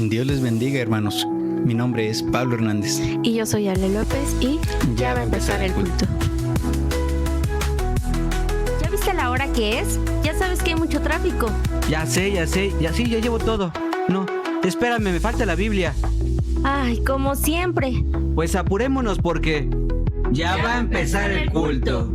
Dios les bendiga, hermanos. Mi nombre es Pablo Hernández. Y yo soy Ale López y ya va a empezar el culto. ¿Ya viste la hora que es? Ya sabes que hay mucho tráfico. Ya sé, ya llevo todo. No, espérame, me falta la Biblia. Ay, como siempre. Pues apurémonos porque ya va a empezar el culto.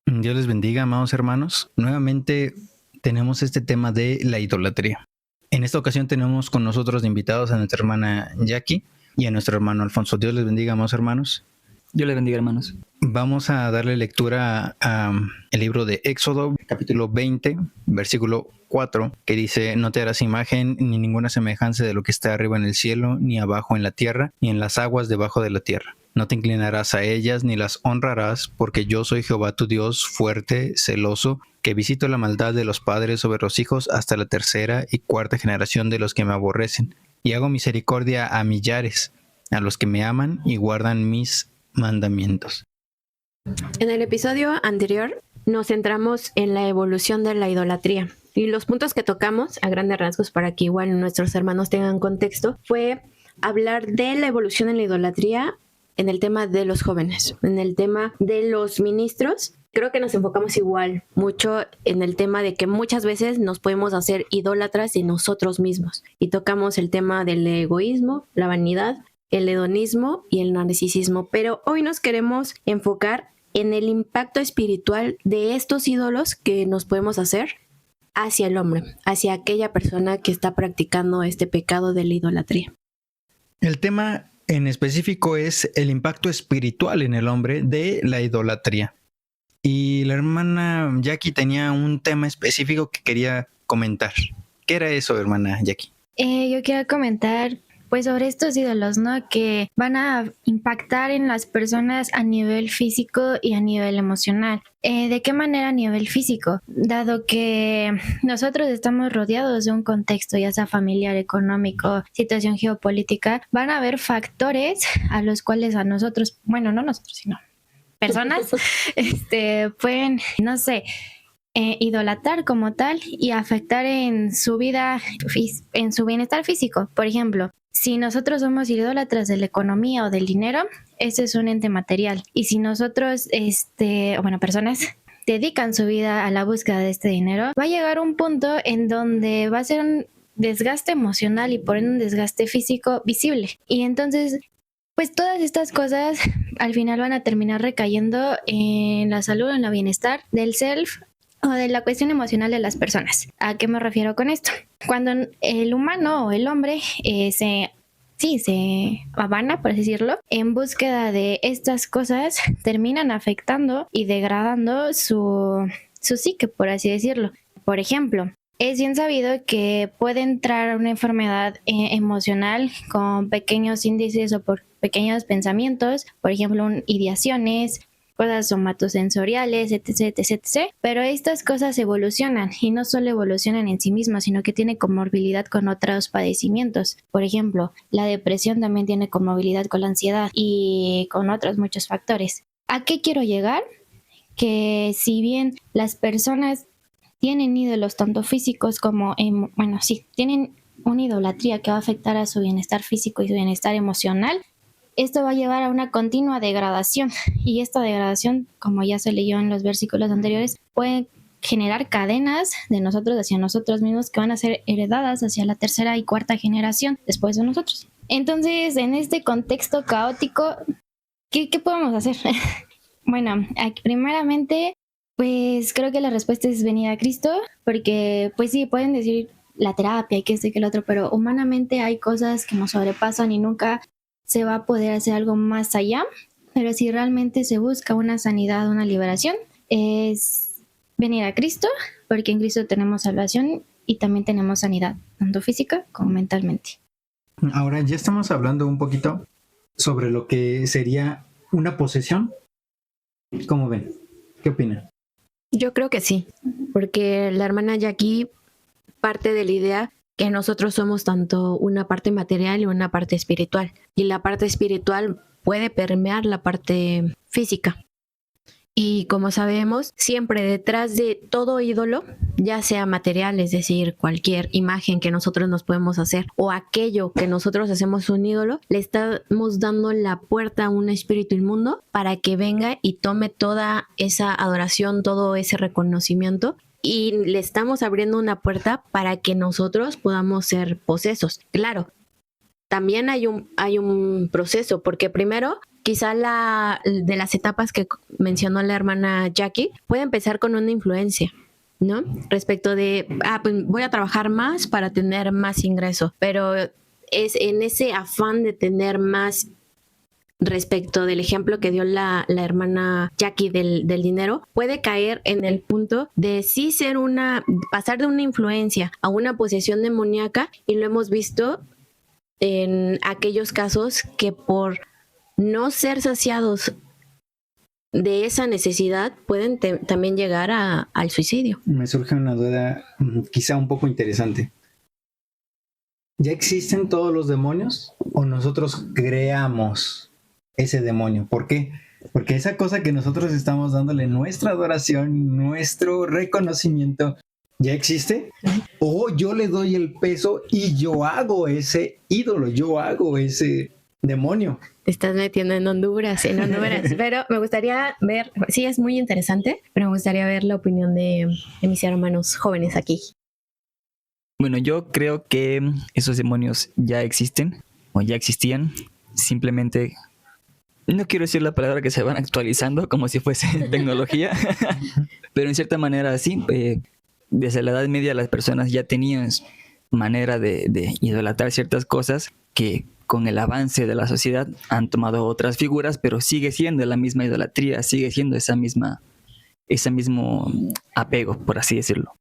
Dios les bendiga, amados hermanos. Nuevamente tenemos este tema de la idolatría. En esta ocasión tenemos con nosotros de invitados a nuestra hermana Jackie y a nuestro hermano Alfonso. Dios les bendiga, amados hermanos. Dios les bendiga, hermanos. Vamos a darle lectura al libro de Éxodo, capítulo 20, versículo 4, que dice: No te harás imagen ni ninguna semejanza de lo que está arriba en el cielo, ni abajo en la tierra, ni en las aguas debajo de la tierra. No te inclinarás a ellas ni las honrarás, porque yo soy Jehová tu Dios, fuerte, celoso, que visito la maldad de los padres sobre los hijos hasta la tercera y cuarta generación de los que me aborrecen, y hago misericordia a millares, a los que me aman y guardan mis mandamientos. En el episodio anterior nos centramos en la evolución de la idolatría. Y los puntos que tocamos, a grandes rasgos, para que igual nuestros hermanos tengan contexto, fue hablar de la evolución en la idolatría en el tema de los jóvenes, en el tema de los ministros. Creo que nos enfocamos igual mucho en el tema de que muchas veces nos podemos hacer idólatras de nosotros mismos. Y tocamos el tema del egoísmo, la vanidad, el hedonismo y el narcisismo. Pero hoy nos queremos enfocar en el impacto espiritual de estos ídolos que nos podemos hacer hacia el hombre, hacia aquella persona que está practicando este pecado de la idolatría. El tema en específico es el impacto espiritual en el hombre de la idolatría. Y la hermana Jackie tenía un tema específico que quería comentar. ¿Qué era eso, hermana Jackie? Yo quiero comentar pues sobre estos ídolos, ¿no? Que van a impactar en las personas a nivel físico y a nivel emocional. ¿De qué manera a nivel físico? Dado que nosotros estamos rodeados de un contexto, ya sea familiar, económico, situación geopolítica, van a haber factores a los cuales a nosotros, bueno, no nosotros, sino personas, pueden, no sé, idolatrar como tal y afectar en su vida, en su bienestar físico. Por ejemplo, si nosotros somos idólatras de la economía o del dinero, ese es un ente material. Y si nosotros, personas dedican su vida a la búsqueda de este dinero, va a llegar un punto en donde va a ser un desgaste emocional y por ende un desgaste físico visible. Y entonces, pues todas estas cosas al final van a terminar recayendo en la salud, en el bienestar del self o de la cuestión emocional de las personas. ¿A qué me refiero con esto? Cuando el humano o el hombre se abana, por así decirlo, en búsqueda de estas cosas, terminan afectando y degradando su psique, por así decirlo. Por ejemplo, es bien sabido que puede entrar una enfermedad emocional con pequeños índices o por pequeños pensamientos, por ejemplo, ideaciones, cosas somatosensoriales, etc. Pero estas cosas evolucionan y no solo evolucionan en sí mismas, sino que tiene comorbilidad con otros padecimientos. Por ejemplo, la depresión también tiene comorbilidad con la ansiedad y con otros muchos factores. ¿A qué quiero llegar? Que si bien las personas tienen ídolos tanto físicos como, tienen una idolatría que va a afectar a su bienestar físico y su bienestar emocional, esto va a llevar a una continua degradación, y esta degradación, como ya se leyó en los versículos anteriores, puede generar cadenas de nosotros hacia nosotros mismos que van a ser heredadas hacia la tercera y cuarta generación después de nosotros. Entonces, en este contexto caótico, ¿qué podemos hacer? Bueno, aquí, primeramente, pues creo que la respuesta es venir a Cristo, porque pues sí, pueden decir la terapia y que esto y que el otro, pero humanamente hay cosas que nos sobrepasan y nunca se va a poder hacer algo más allá. Pero si realmente se busca una sanidad, una liberación, es venir a Cristo, porque en Cristo tenemos salvación y también tenemos sanidad, tanto física como mentalmente. Ahora ya estamos hablando un poquito sobre lo que sería una posesión. ¿Cómo ven? ¿Qué opinan? Yo creo que sí, porque la hermana Jackie parte de la idea que nosotros somos tanto una parte material y una parte espiritual. Y la parte espiritual puede permear la parte física. Y como sabemos, siempre detrás de todo ídolo, ya sea material, es decir, cualquier imagen que nosotros nos podemos hacer, o aquello que nosotros hacemos un ídolo, le estamos dando la puerta a un espíritu inmundo para que venga y tome toda esa adoración, todo ese reconocimiento, y le estamos abriendo una puerta para que nosotros podamos ser posesos. Claro, también hay un proceso, porque primero, quizá de las etapas que mencionó la hermana Jackie, puede empezar con una influencia, ¿no? Respecto de, pues voy a trabajar más para tener más ingreso, pero es en ese afán de tener más, respecto del ejemplo que dio la hermana Jackie del dinero, puede caer en el punto de sí pasar de una influencia a una posesión demoníaca, y lo hemos visto en aquellos casos que por no ser saciados de esa necesidad pueden también llegar al suicidio. Me surge una duda quizá un poco interesante. ¿Ya existen todos los demonios o nosotros creamos ese demonio? ¿Por qué? Porque esa cosa que nosotros estamos dándole nuestra adoración, nuestro reconocimiento, ¿ya existe? O yo le doy el peso y yo hago ese ídolo, yo hago ese demonio. Te estás metiendo en Honduras. Pero me gustaría ver, sí, es muy interesante, pero me gustaría ver la opinión de mis hermanos jóvenes aquí. Bueno, yo creo que esos demonios ya existen o ya existían. Simplemente, no quiero decir la palabra que se van actualizando como si fuese tecnología, pero en cierta manera sí. Desde la Edad Media las personas ya tenían manera de idolatrar ciertas cosas que con el avance de la sociedad han tomado otras figuras, pero sigue siendo la misma idolatría, sigue siendo ese mismo apego, por así decirlo.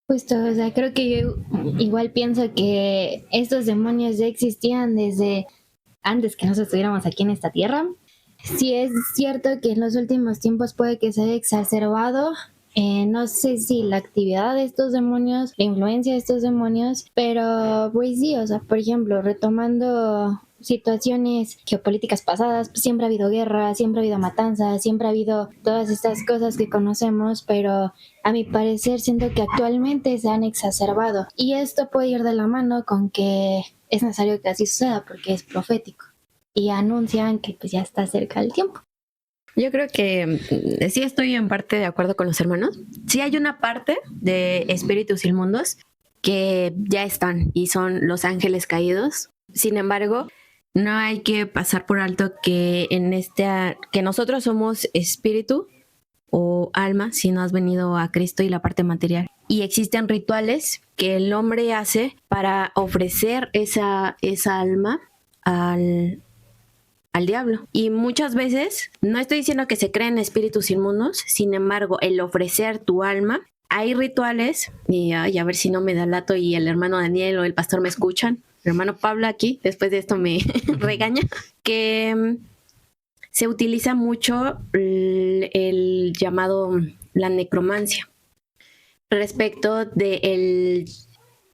Justo, o sea, creo que yo igual pienso que estos demonios ya existían desde antes que nosotros estuviéramos aquí en esta tierra. Sí es cierto que en los últimos tiempos puede que se haya exacerbado. No sé si la actividad de estos demonios, la influencia de estos demonios, pero pues sí, o sea, por ejemplo, retomando situaciones geopolíticas pasadas, pues siempre ha habido guerra, siempre ha habido matanzas, siempre ha habido todas estas cosas que conocemos, pero a mi parecer siento que actualmente se han exacerbado, y esto puede ir de la mano con que es necesario que así suceda porque es profético y anuncian que pues ya está cerca el tiempo. Yo creo que sí estoy en parte de acuerdo con los hermanos. Sí hay una parte de espíritus inmundos que ya están y son los ángeles caídos. Sin embargo, no hay que pasar por alto que que nosotros somos espíritu o alma si no has venido a Cristo y la parte material. Y existen rituales que el hombre hace para ofrecer esa alma al diablo. Y muchas veces, no estoy diciendo que se creen espíritus inmundos, sin embargo, el ofrecer tu alma, hay rituales, y a ver si no me da lato y el hermano Daniel o el pastor me escuchan, el hermano Pablo aquí, después de esto me regaña, que se utiliza mucho el llamado, la necromancia, respecto de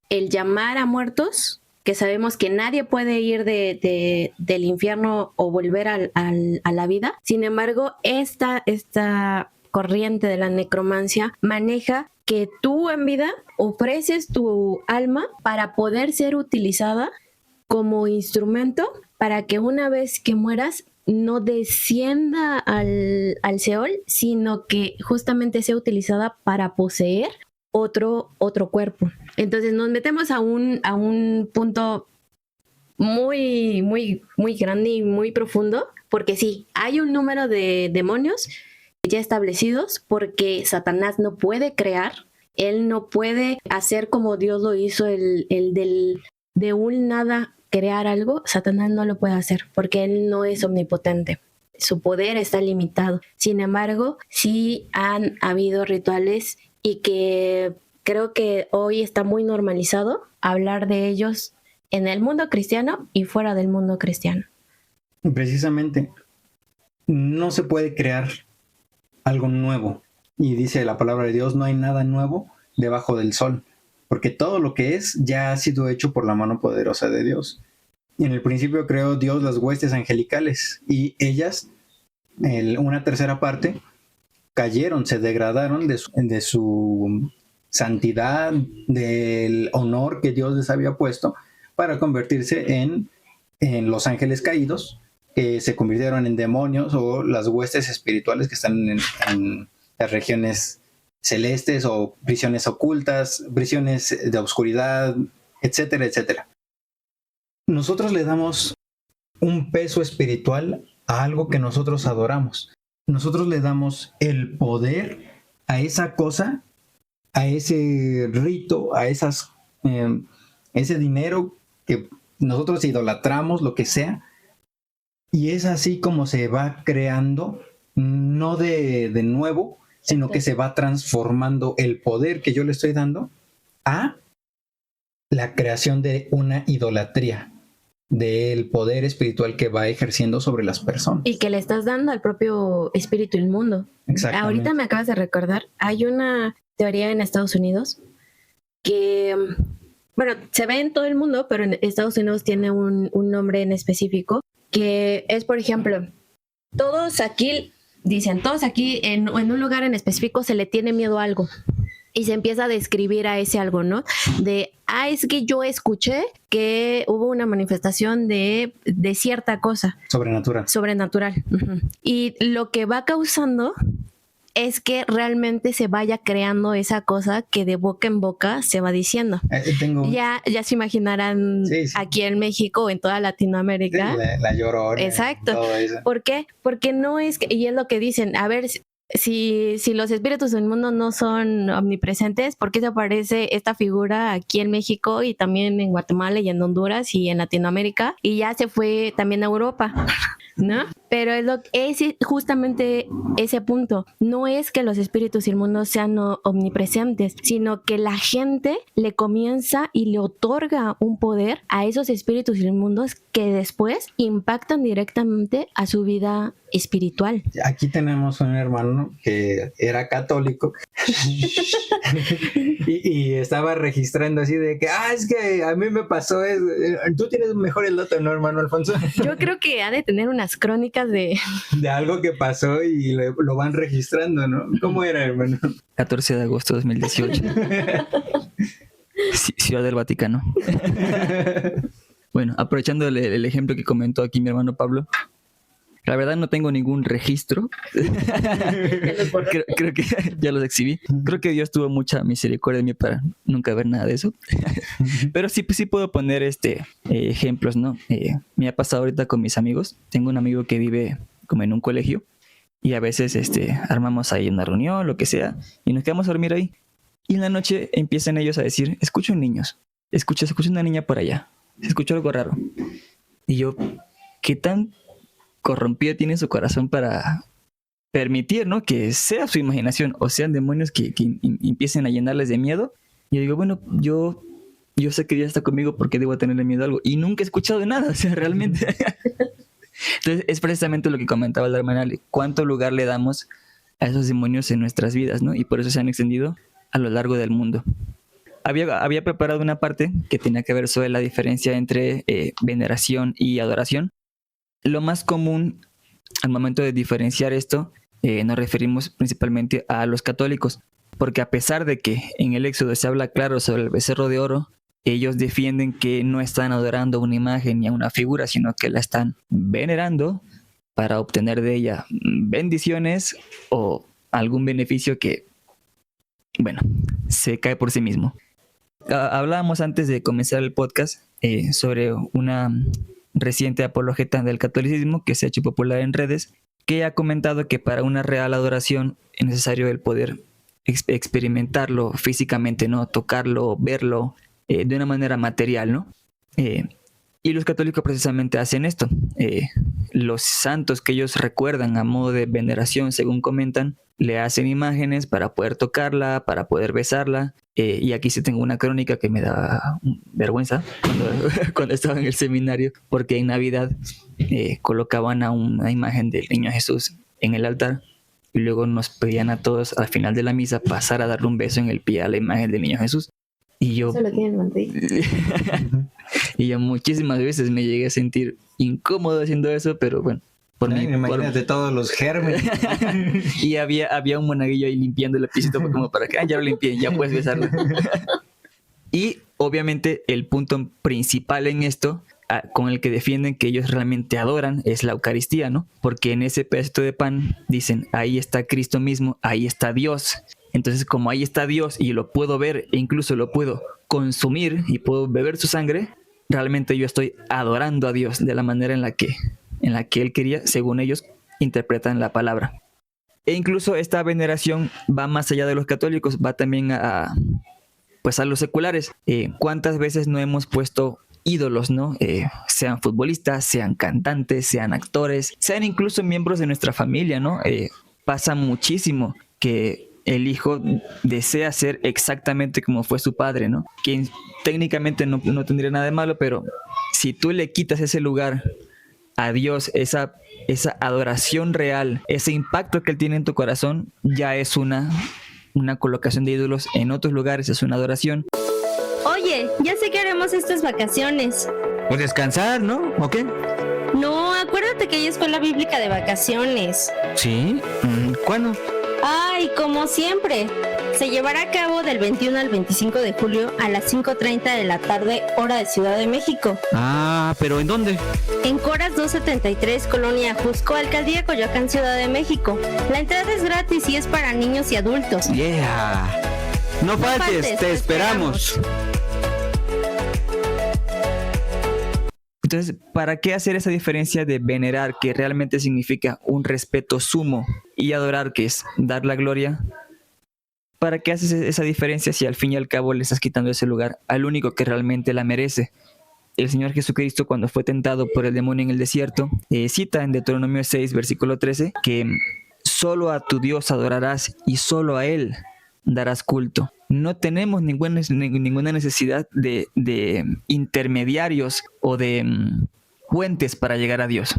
el llamar a muertos, que sabemos que nadie puede ir del infierno o volver a la vida. Sin embargo, esta corriente de la necromancia maneja que tú en vida ofreces tu alma para poder ser utilizada como instrumento para que una vez que mueras no descienda al Seol, sino que justamente sea utilizada para poseer otro cuerpo. Entonces nos metemos a un punto muy, muy, muy grande y muy profundo, porque sí, hay un número de demonios ya establecidos, porque Satanás no puede crear, él no puede hacer como Dios lo hizo, de un nada crear algo. Satanás no lo puede hacer, porque él no es omnipotente. Su poder está limitado. Sin embargo, sí han habido rituales y que creo que hoy está muy normalizado hablar de ellos en el mundo cristiano y fuera del mundo cristiano. Precisamente, no se puede crear algo nuevo. Y dice la palabra de Dios, no hay nada nuevo debajo del sol, porque todo lo que es ya ha sido hecho por la mano poderosa de Dios. Y en el principio creó Dios las huestes angelicales, y ellas, una tercera parte, cayeron, se degradaron de su santidad, del honor que Dios les había puesto, para convertirse en los ángeles caídos, que se convirtieron en demonios o las huestes espirituales que están en las regiones celestes o prisiones ocultas, prisiones de oscuridad, etcétera, etcétera. Nosotros le damos un peso espiritual a algo que nosotros adoramos. Nosotros le damos el poder a esa cosa, a ese rito, a ese dinero que nosotros idolatramos, lo que sea, y es así como se va creando, no de nuevo, sino que se va transformando el poder que yo le estoy dando a la creación de una idolatría, del poder espiritual que va ejerciendo sobre las personas. Y que le estás dando al propio espíritu inmundo. Exactamente. Ahorita me acabas de recordar, hay una teoría en Estados Unidos que, bueno, se ve en todo el mundo, pero en Estados Unidos tiene un nombre en específico, que es, por ejemplo, todos aquí en un lugar en específico se le tiene miedo a algo. Y se empieza a describir a ese algo, ¿no? Es que yo escuché que hubo una manifestación de cierta cosa. Sobrenatural. Uh-huh. Y lo que va causando es que realmente se vaya creando esa cosa que de boca en boca se va diciendo. Ya se imaginarán sí. Aquí en México o en toda Latinoamérica. Sí, la Llorona. Exacto. Todo eso. ¿Por qué? Porque no es que, y es lo que dicen, a ver, si los espíritus del mundo no son omnipresentes, ¿por qué se aparece esta figura aquí en México y también en Guatemala y en Honduras y en Latinoamérica? Y ya se fue también a Europa, ¿no? Pero es justamente ese punto. No es que los espíritus inmundos sean omnipresentes, sino que la gente le comienza y le otorga un poder a esos espíritus inmundos que después impactan directamente a su vida espiritual. Aquí tenemos un hermano que era católico y estaba registrando así de que, es que a mí me pasó eso. Tú tienes mejor el dato, ¿no, hermano Alfonso? Yo creo que ha de tener unas crónicas de algo que pasó y lo van registrando, ¿no? ¿Cómo era, hermano? 14 de agosto de 2018. Ciudad del Vaticano. Bueno, aprovechando el ejemplo que comentó aquí mi hermano Pablo, la verdad no tengo ningún registro. Creo que ya los exhibí. Creo que Dios tuvo mucha misericordia de mí para nunca ver nada de eso. Pero sí puedo poner ejemplos, ¿no? Me ha pasado ahorita con mis amigos. Tengo un amigo que vive como en un colegio y a veces armamos ahí una reunión, lo que sea, y nos quedamos a dormir ahí. Y en la noche empiezan ellos a decir, escucho niños, escucho una niña por allá, escucho algo raro. Y yo, ¿qué tan corrompido tiene su corazón para permitir, ¿no?, que sea su imaginación o sean demonios que empiecen a llenarles de miedo? Y yo digo, bueno, yo sé que Dios está conmigo porque debo tenerle miedo a algo y nunca he escuchado de nada, o sea, realmente. Entonces es precisamente lo que comentaba la hermana Ale, cuánto lugar le damos a esos demonios en nuestras vidas, ¿no? Y por eso se han extendido a lo largo del mundo. Había preparado una parte que tenía que ver sobre la diferencia entre veneración y adoración. Lo más común al momento de diferenciar esto, nos referimos principalmente a los católicos, porque a pesar de que en el Éxodo se habla claro sobre el becerro de oro, ellos defienden que no están adorando una imagen ni a una figura, sino que la están venerando para obtener de ella bendiciones o algún beneficio que, bueno, se cae por sí mismo. Hablábamos antes de comenzar el podcast sobre una reciente apologeta del catolicismo que se ha hecho popular en redes, que ha comentado que para una real adoración es necesario el poder experimentarlo físicamente, ¿no? Tocarlo, verlo de una manera material, ¿no? Y los católicos precisamente hacen esto. Los santos que ellos recuerdan a modo de veneración, según comentan, le hacen imágenes para poder tocarla, para poder besarla. Y aquí sí tengo una crónica que me da vergüenza cuando estaba en el seminario, porque en Navidad colocaban a una imagen del niño Jesús en el altar y luego nos pedían a todos al final de la misa pasar a darle un beso en el pie a la imagen del niño Jesús. Y yo, y yo muchísimas veces me llegué a sentir incómodo haciendo eso, pero bueno, Imagínate todos los gérmenes. Y había un monaguillo ahí limpiando el pisito como para que ya lo limpié, ya puedes besarlo. Y obviamente el punto principal en esto, con el que defienden que ellos realmente adoran, es la Eucaristía, ¿no? Porque en ese pedacito de pan dicen, ahí está Cristo mismo, ahí está Dios. Entonces, como ahí está Dios y lo puedo ver e incluso lo puedo consumir y puedo beber su sangre, realmente yo estoy adorando a Dios de la manera en la que Él quería, según ellos interpretan la palabra. E incluso esta veneración va más allá de los católicos, va también a los seculares. ¿Cuántas veces no hemos puesto ídolos, ¿no? Sean futbolistas, sean cantantes, sean actores, sean incluso miembros de nuestra familia, ¿no? Pasa muchísimo que el hijo desea ser exactamente como fue su padre, ¿no? Que técnicamente no tendría nada de malo, pero si tú le quitas ese lugar a Dios, esa adoración real, ese impacto que Él tiene en tu corazón, ya es una colocación de ídolos en otros lugares, es una adoración. Oye, ya sé que haremos estas vacaciones. Pues descansar, ¿no? ¿O qué? No, acuérdate que hay escuela bíblica de vacaciones. ¿Sí? ¿Cuándo? Ay, como siempre. Se llevará a cabo del 21 al 25 de julio a las 5:30 de la tarde, hora de Ciudad de México. Ah, ¿pero en dónde? En Coras 273, Colonia Ajusco, Alcaldía Coyoacán, Ciudad de México. La entrada es gratis y es para niños y adultos. Yeah. No faltes, te esperamos. Entonces, ¿para qué hacer esa diferencia de venerar, que realmente significa un respeto sumo, y adorar, que es dar la gloria? ¿Para qué haces esa diferencia si al fin y al cabo le estás quitando ese lugar al único que realmente la merece? El Señor Jesucristo, cuando fue tentado por el demonio en el desierto, cita en Deuteronomio 6, versículo 13, que solo a tu Dios adorarás y solo a Él darás culto. No tenemos ninguna necesidad de intermediarios o de puentes para llegar a Dios.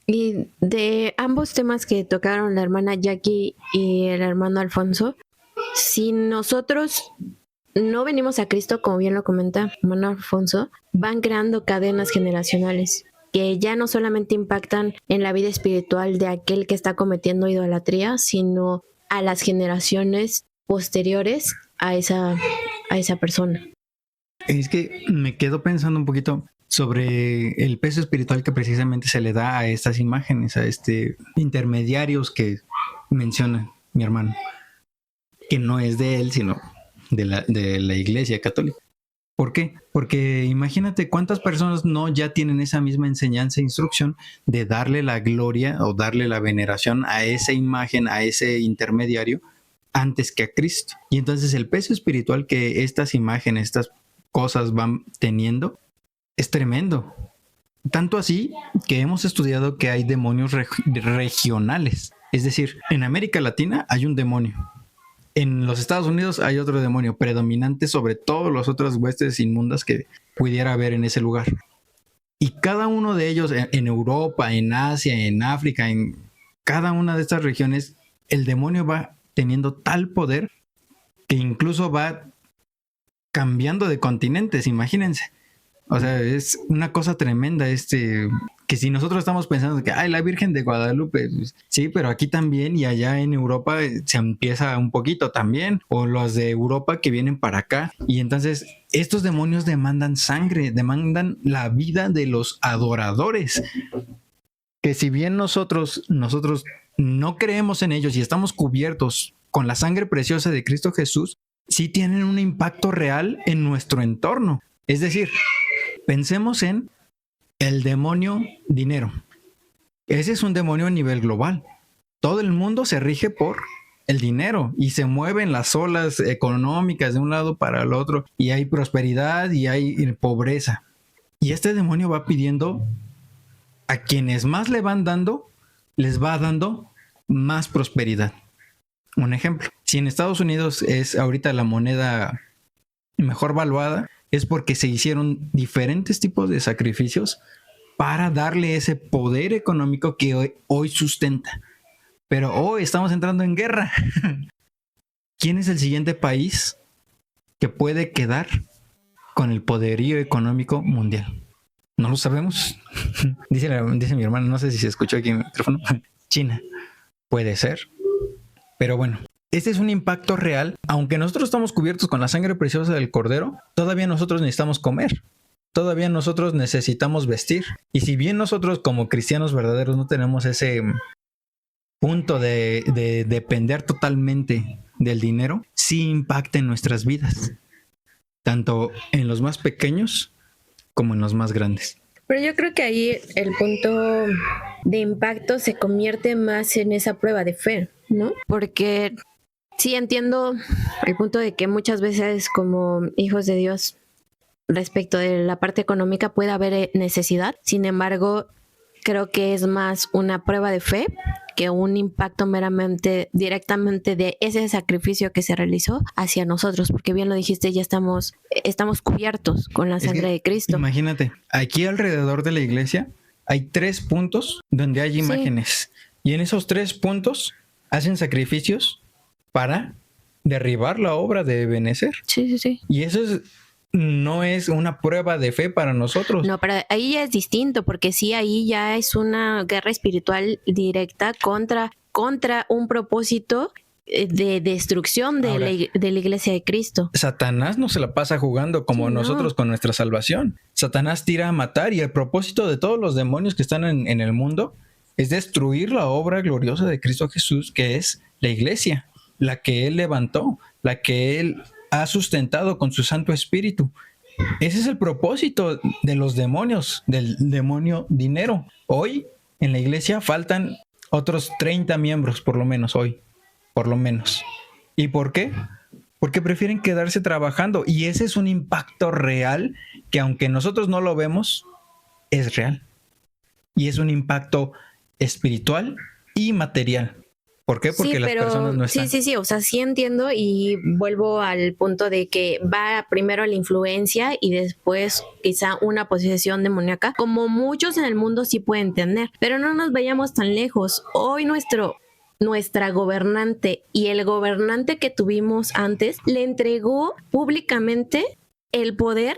Y de ambos temas que tocaron la hermana Jackie y el hermano Alfonso, si nosotros no venimos a Cristo, como bien lo comenta hermano Alfonso, van creando cadenas generacionales que ya no solamente impactan en la vida espiritual de aquel que está cometiendo idolatría, sino a las generaciones posteriores a esa persona. Es que me quedo pensando un poquito sobre el peso espiritual que precisamente se le da a estas imágenes, a intermediarios que menciona mi hermano, que no es de él, sino de la Iglesia Católica. ¿Por qué? Porque imagínate cuántas personas no ya tienen esa misma enseñanza e instrucción de darle la gloria o darle la veneración a esa imagen, a ese intermediario, antes que a Cristo. Y entonces el peso espiritual que estas imágenes, estas cosas van teniendo, es tremendo. Tanto así que hemos estudiado que hay demonios regionales. Es decir, en América Latina hay un demonio. En los Estados Unidos hay otro demonio predominante sobre todas las otras huestes inmundas que pudiera haber en ese lugar. Y cada uno de ellos en Europa, en Asia, en África, en cada una de estas regiones, el demonio va teniendo tal poder que incluso va cambiando de continentes, imagínense. O sea, es una cosa tremenda que si nosotros estamos pensando que la Virgen de Guadalupe, pues, sí, pero aquí también y allá en Europa se empieza un poquito también, o los de Europa que vienen para acá, y entonces estos demonios demandan sangre, demandan la vida de los adoradores, que si bien nosotros no creemos en ellos y estamos cubiertos con la sangre preciosa de Cristo Jesús, sí tienen un impacto real en nuestro entorno. Es decir, pensemos en el demonio dinero. Ese es un demonio a nivel global. Todo el mundo se rige por el dinero y se mueven las olas económicas de un lado para el otro y hay prosperidad y hay pobreza. Y este demonio va pidiendo a quienes más le van dando, les va dando más prosperidad. Un ejemplo, si en Estados Unidos es ahorita la moneda mejor valuada, es porque se hicieron diferentes tipos de sacrificios para darle ese poder económico que hoy sustenta. Pero hoy estamos entrando en guerra. ¿Quién es el siguiente país que puede quedar con el poderío económico mundial? No lo sabemos. Dice mi hermana, no sé si se escuchó aquí en el micrófono. China. Puede ser. Pero bueno, este es un impacto real. Aunque nosotros estamos cubiertos con la sangre preciosa del Cordero, todavía nosotros necesitamos comer. Todavía nosotros necesitamos vestir. Y si bien nosotros como cristianos verdaderos no tenemos ese punto de depender totalmente del dinero, sí impacta en nuestras vidas. Tanto en los más pequeños como en los más grandes. Pero yo creo que ahí el punto de impacto se convierte más en esa prueba de fe, ¿no? Porque sí entiendo el punto de que muchas veces como hijos de Dios, respecto de la parte económica puede haber necesidad. Sin embargo, creo que es más una prueba de fe que un impacto meramente directamente de ese sacrificio que se realizó hacia nosotros, porque bien lo dijiste, ya estamos cubiertos con la sangre de Cristo. Imagínate, aquí alrededor de la iglesia hay 3 puntos donde hay imágenes, y en esos 3 puntos hacen sacrificios para derribar la obra de Ebenezer. Sí. Y eso no es una prueba de fe para nosotros. No, pero ahí ya es distinto, porque sí, ahí ya es una guerra espiritual directa contra un propósito de destrucción de la iglesia de Cristo. Satanás no se la pasa jugando como nosotros con nuestra salvación. Satanás tira a matar, y el propósito de todos los demonios que están en el mundo es destruir la obra gloriosa de Cristo Jesús, que es la iglesia, la que Él levantó, la que Él ha sustentado con su Santo Espíritu. Ese es el propósito de los demonios, del demonio dinero. Hoy en la iglesia faltan otros 30 miembros, por lo menos hoy, por lo menos. ¿Y por qué? Porque prefieren quedarse trabajando, y ese es un impacto real que, aunque nosotros no lo vemos, es real. Y es un impacto espiritual y material. ¿Por qué? Porque las personas no están. Sí, o sea, sí entiendo, y vuelvo al punto de que va primero la influencia y después quizá una posesión demoníaca, como muchos en el mundo sí pueden tener. Pero no nos vayamos tan lejos. Hoy nuestra gobernante y el gobernante que tuvimos antes le entregó públicamente el poder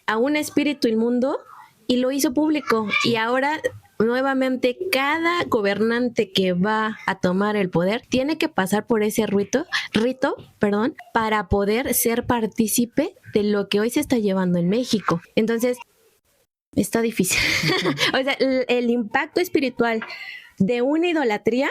a un espíritu inmundo y lo hizo público. Y ahora nuevamente cada gobernante que va a tomar el poder tiene que pasar por ese rito, para poder ser partícipe de lo que hoy se está llevando en México. Entonces, está difícil. O sea, el impacto espiritual de una idolatría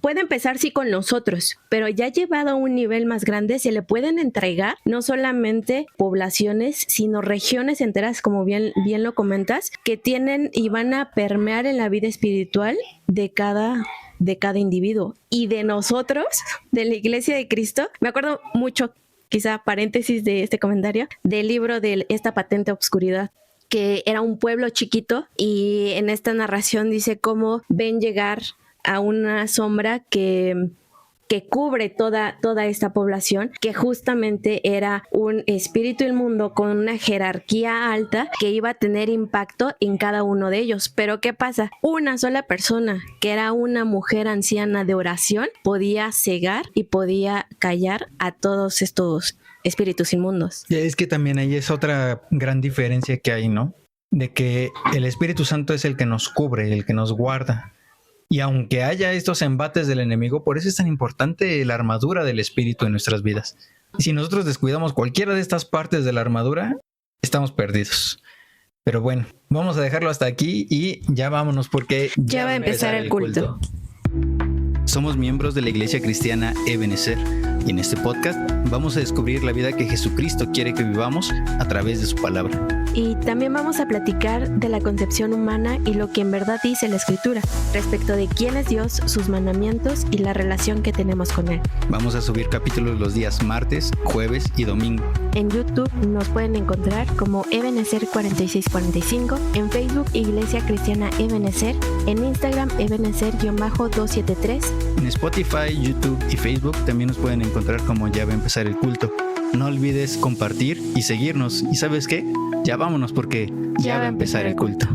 puede empezar sí con nosotros, pero ya llevado a un nivel más grande se le pueden entregar no solamente poblaciones, sino regiones enteras, como bien lo comentas, que tienen y van a permear en la vida espiritual de cada individuo. Y de nosotros, de la Iglesia de Cristo, me acuerdo mucho, quizá paréntesis de este comentario, del libro de Esta patente obscuridad, que era un pueblo chiquito, y en esta narración dice cómo ven llegar a una sombra que cubre toda esta población, que justamente era un espíritu inmundo con una jerarquía alta que iba a tener impacto en cada uno de ellos. Pero ¿qué pasa? Una sola persona, que era una mujer anciana de oración, podía cegar y podía callar a todos estos espíritus inmundos. Y es que también ahí es otra gran diferencia que hay, ¿no? De que el Espíritu Santo es el que nos cubre, el que nos guarda. Y aunque haya estos embates del enemigo, por eso es tan importante la armadura del Espíritu en nuestras vidas. Y si nosotros descuidamos cualquiera de estas partes de la armadura, estamos perdidos. Pero bueno, vamos a dejarlo hasta aquí y ya vámonos, porque ya va a empezar el culto. Somos miembros de la Iglesia Cristiana Ebenezer, y en este podcast vamos a descubrir la vida que Jesucristo quiere que vivamos a través de su palabra. Y también vamos a platicar de la concepción humana y lo que en verdad dice la Escritura respecto de quién es Dios, sus mandamientos y la relación que tenemos con Él. Vamos a subir capítulos los días martes, jueves y domingo. En YouTube nos pueden encontrar como Ebenezer 4645, en Facebook Iglesia Cristiana Ebenezer, en Instagram Ebenezer-273. En Spotify, YouTube y Facebook también nos pueden encontrar como Ya va a empezar el culto. No olvides compartir y seguirnos. ¿Y sabes qué? Ya vámonos, porque ya va a empezar el culto.